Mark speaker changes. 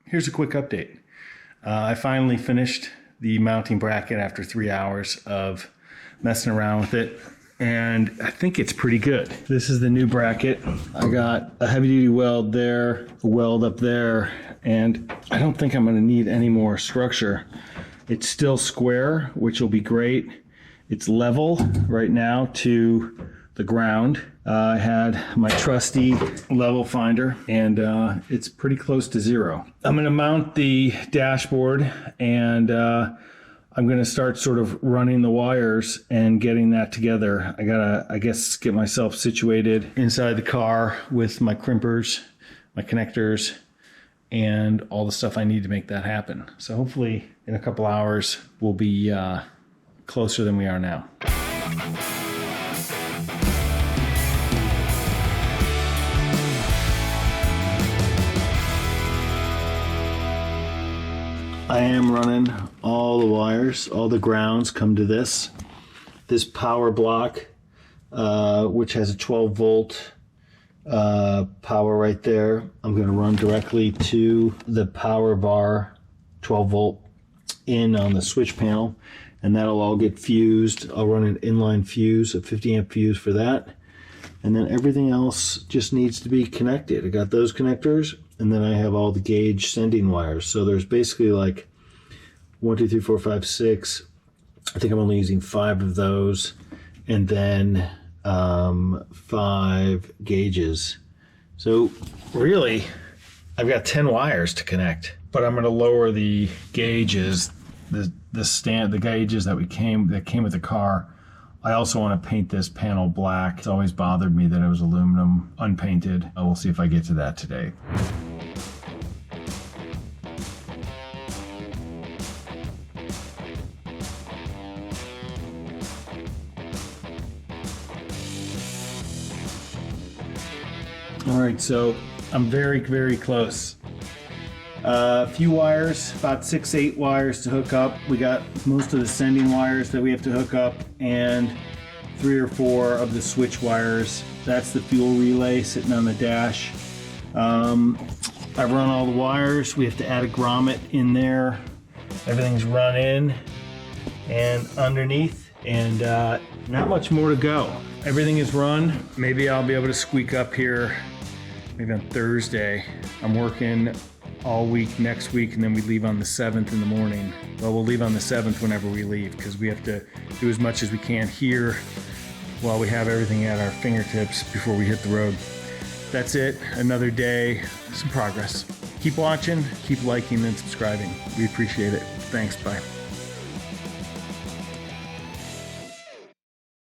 Speaker 1: here's a quick update. I finally finished the mounting bracket after 3 hours of messing around with it, and I think it's pretty good. This is the new bracket. I got a heavy duty weld there, a weld up there, and I don't think I'm gonna need any more structure. It's still square, which will be great. It's level right now to the ground. I had my trusty level finder, and it's pretty close to zero. I'm gonna mount the dashboard, and I'm gonna start sort of running the wires and getting that together. I gotta, I guess, get myself situated inside the car with my crimpers, my connectors, and all the stuff I need to make that happen. So hopefully in a couple hours, we'll be closer than we are now. I am running all the wires, all the grounds come to this power block, which has a 12 volt power right there. I'm going to run directly to the power bar, 12 volt in on the switch panel, and that'll all get fused. I'll run an inline fuse, a 50 amp fuse for that. And then everything else just needs to be connected. I got those connectors, and then I have all the gauge sending wires. So there's basically like 1, 2, 3, 4, 5, 6. I think I'm only using 5 of those, and then 5 gauges. So really, I've got 10 wires to connect. But I'm going to lower the gauges, the gauges that came with the car. I also want to paint this panel black. It's always bothered me that it was aluminum, unpainted. We'll see if I get to that today. All right, so I'm very, very close. A few wires, about 6, 8 wires to hook up. We got most of the sending wires that we have to hook up, and 3 or 4 of the switch wires. That's the fuel relay sitting on the dash. I've run all the wires. We have to add a grommet in there. Everything's run in and underneath, and not much more to go. Everything is run. Maybe I'll be able to squeak up here maybe on Thursday. I'm working all week next week, and then we leave on the 7th in the morning. Well, we'll leave on the 7th whenever we leave, because we have to do as much as we can here while we have everything at our fingertips before we hit the road. That's it, another day, some progress. Keep watching, keep liking and subscribing. We appreciate it. Thanks, bye.